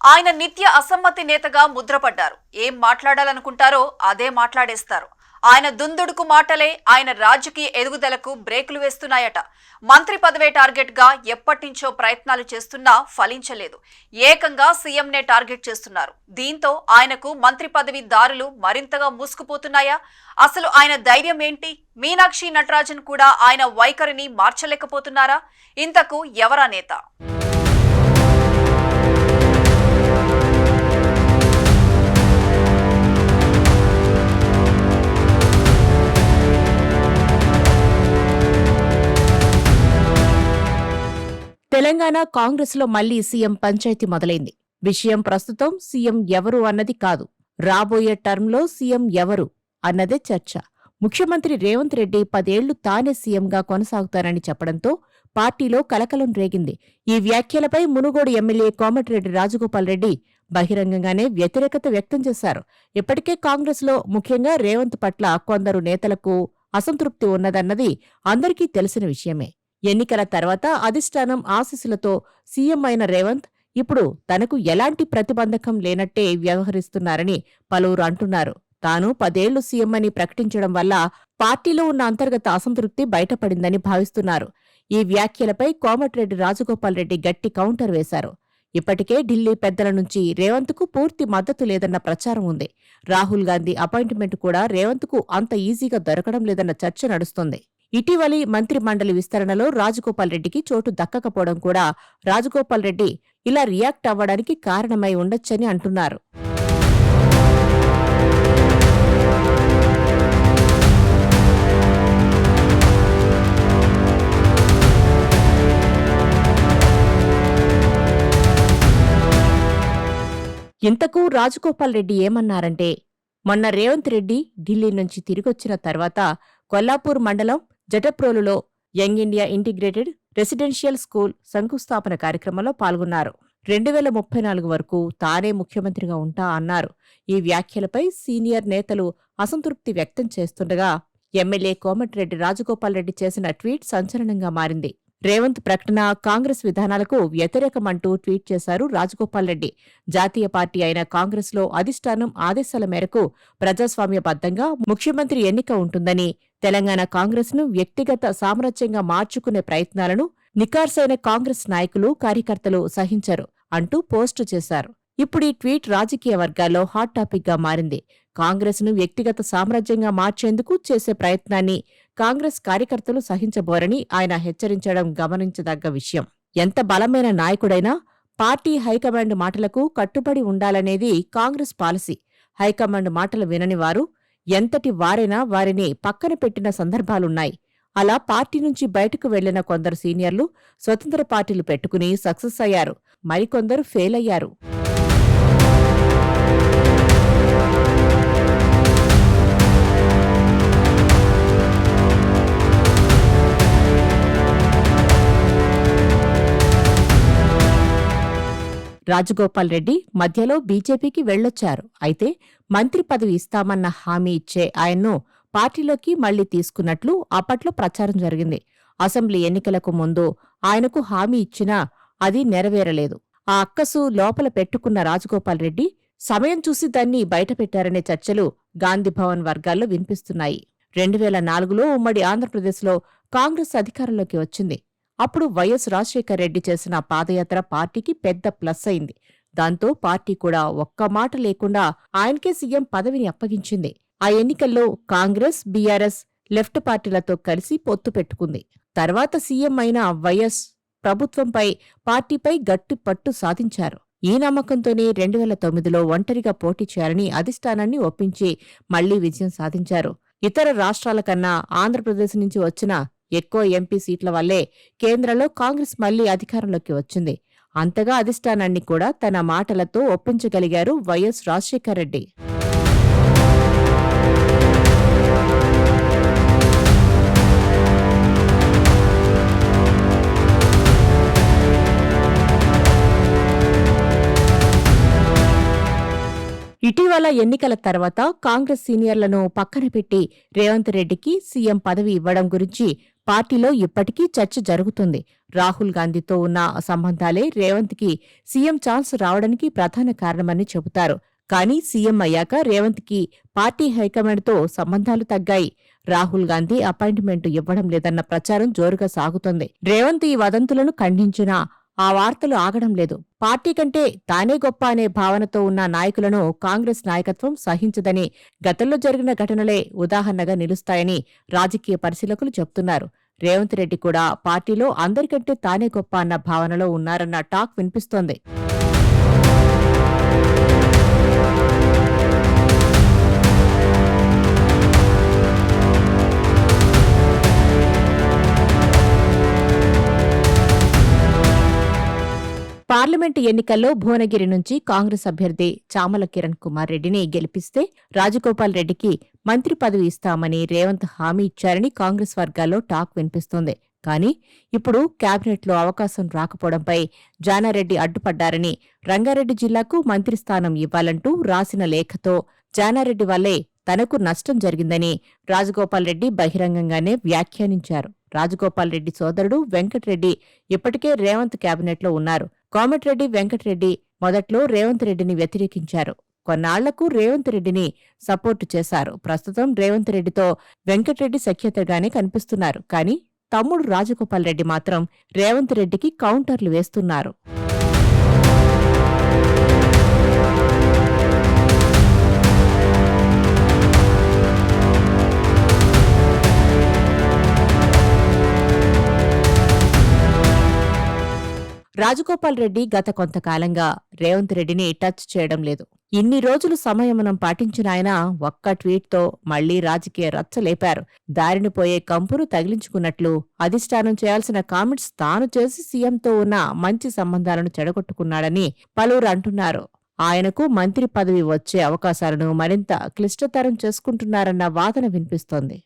ఆయన నిత్య అసమ్మతి నేతగా ముద్రపడ్డారు. ఏం మాట్లాడాలనుకుంటారో అదే మాట్లాడేస్తారు. ఆయన దుందుడుకు మాటలే ఆయన రాజకీయ ఎదుగుదలకు బ్రేకులు వేస్తున్నాయట. మంత్రి పదవే టార్గెట్ గా ఎప్పటినుంచో ప్రయత్నాలు చేస్తున్నా ఫలించలేదు. ఏకంగా సీఎంనే టార్గెట్ చేస్తున్నారు. దీంతో ఆయనకు మంత్రి పదవి దారులు మరింతగా మూసుకుపోతున్నాయా? అసలు ఆయన ధైర్యం ఏంటి? మీనాక్షి నటరాజన్ కూడా ఆయన వైఖరిని మార్చలేకపోతున్నారా? ఇంతకు ఎవరా నేత? తెలంగాణ కాంగ్రెస్ లో మళ్లీ సీఎం పంచాయతీ మొదలైంది. విషయం ప్రస్తుతం సీఎం ఎవరు అన్నది కాదు, రాబోయే టర్మ్లో సీఎం ఎవరు అన్నదే చర్చ. ముఖ్యమంత్రి రేవంత్ రెడ్డి 10 ఏళ్లు తానే సీఎంగా కొనసాగుతారని చెప్పడంతో పార్టీలో కలకలం రేగింది. ఈ వ్యాఖ్యలపై మునుగోడు ఎమ్మెల్యే కోమటిరెడ్డి రాజగోపాల్ రెడ్డి బహిరంగంగానే వ్యతిరేకత వ్యక్తం చేశారు. ఇప్పటికే కాంగ్రెస్లో ముఖ్యంగా రేవంత్ పట్ల కొందరు నేతలకు అసంతృప్తి ఉన్నదన్నది అందరికీ తెలిసిన విషయమే. ఎన్నికల తర్వాత అధిష్టానం ఆశీస్సులతో సీఎం అయిన రేవంత్ ఇప్పుడు తనకు ఎలాంటి ప్రతిబంధకం లేనట్టే వ్యవహరిస్తున్నారని పలువురు అంటున్నారు. తాను 10 ఏళ్లు సీఎం అని ప్రకటించడం వల్ల పార్టీలో ఉన్న అంతర్గత అసంతృప్తి బయటపడిందని భావిస్తున్నారు. ఈ వ్యాఖ్యలపై కోమటిరెడ్డి రాజగోపాల్ రెడ్డి గట్టి కౌంటర్ వేశారు. ఇప్పటికే ఢిల్లీ పెద్దల నుంచి రేవంత్కు పూర్తి మద్దతు లేదన్న ప్రచారం ఉంది. రాహుల్ గాంధీ అపాయింట్మెంట్ కూడా రేవంత్కు అంత ఈజీగా దొరకడం లేదన్న చర్చ నడుస్తోంది. ఇటీవలి మంత్రి మండలి విస్తరణలో రాజగోపాల్ రెడ్డికి చోటు దక్కకపోవడం కూడా రాజగోపాల్ రెడ్డి ఇలా రియాక్ట్ అవ్వడానికి కారణమై ఉండొచ్చని అంటున్నారు. ఇంతకు రాజగోపాల్ రెడ్డి ఏమన్నారంటే, మొన్న రేవంత్ రెడ్డి ఢిల్లీ నుంచి తిరిగొచ్చిన తర్వాత కొల్లాపూర్ మండలం జటప్రోలులో young India integrated residential school శంకుస్థాపన కార్యక్రమంలో పాల్గొన్నారు. 2034 వరకు తానే ముఖ్యమంత్రిగా ఉంటా అన్నారు. ఈ వ్యాఖ్యలపై సీనియర్ నేతలు అసంతృప్తి వ్యక్తం చేస్తుండగా ఎమ్మెల్యే కోమటిరెడ్డి రాజగోపాల్ రెడ్డి చేసిన ట్వీట్ సంచలనంగా మారింది. రేవంత్ ప్రకటన కాంగ్రెస్ విధానాలకు వ్యతిరేకమంటూ ట్వీట్ చేశారు రాజగోపాల్ రెడ్డి. జాతీయ పార్టీ అయిన కాంగ్రెస్లో అధిష్టానం ఆదేశాల మేరకు ప్రజాస్వామ్యబద్ధంగా ముఖ్యమంత్రి ఎన్నిక ఉంటుందని, తెలంగాణ కాంగ్రెస్ను వ్యక్తిగత సామ్రాజ్యంగా మార్చుకునే ప్రయత్నాలను నికార్సైన కాంగ్రెస్ నాయకులు, కార్యకర్తలు సహించరు అంటూ పోస్టు చేశారు. ఇప్పుడు ఈ ట్వీట్ రాజకీయ వర్గాల్లో హాట్ టాపిక్గా మారింది. కాంగ్రెస్ను వ్యక్తిగత సామ్రాజ్యంగా మార్చేందుకు చేసే ప్రయత్నాన్ని కాంగ్రెస్ కార్యకర్తలు సహించబోరని ఆయన హెచ్చరించడం గమనించదగ్గ విషయం. ఎంత బలమైన నాయకుడైనా పార్టీ హైకమాండ్ మాటలకు కట్టుబడి ఉండాలనేది కాంగ్రెస్ పాలసీ. హైకమాండ్ మాటలు వినని వారు ఎంతటి వారైనా వారిని పక్కన పెట్టిన సందర్భాలున్నాయి. అలా పార్టీ నుంచి బయటకు వెళ్లిన కొందరు సీనియర్లు స్వతంత్ర పార్టీలు పెట్టుకుని సక్సెస్ అయ్యారు. మరికొందరు ఫెయిల్ అయ్యారు. రాజగోపాల్ రెడ్డి మధ్యలో బీజేపీకి వెళ్లొచ్చారు. అయితే మంత్రి పదవి ఇస్తామన్న హామీ ఇచ్చే ఆయన్ను పార్టీలోకి మళ్లీ తీసుకున్నట్లు అప్పట్లో ప్రచారం జరిగింది. అసెంబ్లీ ఎన్నికలకు ముందు ఆయనకు హామీ ఇచ్చినా అది నెరవేరలేదు. ఆ అక్కసు లోపల పెట్టుకున్న రాజగోపాల్ రెడ్డి సమయం చూసి దాన్ని బయటపెట్టారనే చర్చలు గాంధీభవన్ వర్గాల్లో వినిపిస్తున్నాయి. 2004లో ఉమ్మడి ఆంధ్రప్రదేశ్లో కాంగ్రెస్ అధికారంలోకి వచ్చింది. అప్పుడు వైఎస్ రాజశేఖర్ రెడ్డి చేసిన పాదయాత్ర పార్టీకి పెద్ద ప్లస్ అయింది. దాంతో పార్టీ కూడా ఒక్క మాట లేకుండా ఆయనకే సీఎం పదవిని అప్పగించింది. ఆ ఎన్నికల్లో కాంగ్రెస్, బీఆర్ఎస్, లెఫ్ట్ పార్టీలతో కలిసి పొత్తు పెట్టుకుంది. తర్వాత సీఎం అయిన వైఎస్ ప్రభుత్వంపై, పార్టీపై గట్టి పట్టు సాధించారు. ఈ నమ్మకంతోనే 2009లో ఒంటరిగా పోటీ చేయాలని అధిష్టానాన్ని ఒప్పించి మళ్లీ విజయం సాధించారు. ఇతర రాష్ట్రాల కన్నా ఆంధ్రప్రదేశ్ నుంచి వచ్చిన ఎక్కువ ఎంపీ సీట్ల వల్లే కేంద్రంలో కాంగ్రెస్ మళ్లీ అధికారంలోకి వచ్చింది. అంతగా అధిష్టానాన్ని కూడా తన మాటలతో ఒప్పించగలిగారు వైఎస్ రాజశేఖర్ రెడ్డి. ఇటీవల ఎన్నికల తర్వాత కాంగ్రెస్ సీనియర్లను పక్కన పెట్టి రేవంత్ రెడ్డికి సీఎం పదవి ఇవ్వడం గురించి పార్టీలో ఇప్పటికీ చర్చ జరుగుతుంది. రాహుల్ గాంధీతో ఉన్న సంబంధాలే రేవంత్కి సీఎం ఛాన్స్ రావడానికి ప్రధాన కారణమని చెబుతారు. కానీ సీఎం అయ్యాక రేవంత్కి పార్టీ హైకమాండ్తో సంబంధాలు తగ్గాయి. రాహుల్ గాంధీ అపాయింట్మెంట్ ఇవ్వడం లేదన్న ప్రచారం జోరుగా సాగుతోంది. రేవంత్ ఈ వదంతులను ఖండించినా ఆ వార్తలు ఆగడం లేదు. పార్టీ కంటే తానే గొప్ప అనే భావనతో ఉన్న నాయకులను కాంగ్రెస్ నాయకత్వం సహించదని గతంలో జరిగిన ఘటనలే ఉదాహరణగా నిలుస్తాయని రాజకీయ పరిశీలకులు చెబుతున్నారు. రేవంత్ రెడ్డి కూడా పార్టీలో అందరికంటే తానే గొప్ప అన్న భావనలో ఉన్నారన్న టాక్ వినిపిస్తోంది. పార్లమెంటు ఎన్నికల్లో భువనగిరి నుంచి కాంగ్రెస్ అభ్యర్థి చామల కిరణ్ కుమార్ రెడ్డిని గెలిపిస్తే రాజగోపాల్ రెడ్డికి మంత్రి పదవి ఇస్తామని రేవంత్ హామీ ఇచ్చారని కాంగ్రెస్ వర్గాల్లో టాక్ వినిపిస్తోంది. కానీ ఇప్పుడు కేబినెట్లో అవకాశం రాకపోవడంపై జానారెడ్డి అడ్డుపడ్డారని, రంగారెడ్డి జిల్లాకు మంత్రి స్థానం ఇవ్వాలంటూ రాసిన లేఖతో జానారెడ్డి వల్లే తనకు నష్టం జరిగిందని రాజగోపాల్ రెడ్డి బహిరంగంగానే వ్యాఖ్యానించారు. రాజగోపాల్ రెడ్డి సోదరుడు వెంకట్రెడ్డి ఇప్పటికే రేవంత్ కేబినెట్లో ఉన్నారు. కోమటిరెడ్డి వెంకట్రెడ్డి మొదట్లో రేవంత్ రెడ్డిని వ్యతిరేకించారు. కొన్నాళ్లకు రేవంత్ రెడ్డిని సపోర్టు చేశారు. ప్రస్తుతం రేవంత్ రెడ్డితో వెంకట్రెడ్డి సఖ్యతగానే కనిపిస్తున్నారు. కానీ తమ్ముడు రాజగోపాల్ రెడ్డి మాత్రం రేవంత్ రెడ్డికి కౌంటర్లు వేస్తున్నారు. రాజగోపాల్ రెడ్డి గత కొంతకాలంగా రేవంత్ రెడ్డిని టచ్ చేయడం లేదు. ఇన్ని రోజులు సంయమనం పాటించిన ఆయన ఒక్క ట్వీట్తో మళ్లీ రాజకీయ రచ్చలేపారు. దారిని పోయే కంపును తగిలించుకున్నట్లు అధిష్టానం చేయాల్సిన కామెంట్స్ తాను చేసి సీఎంతో ఉన్న మంచి సంబంధాలను చెడగొట్టుకున్నాడని పలువురు అంటున్నారు. ఆయనకు మంత్రి పదవి వచ్చే అవకాశాలను మరింత క్లిష్టతరం చేసుకుంటున్నారన్న వాదన వినిపిస్తోంది.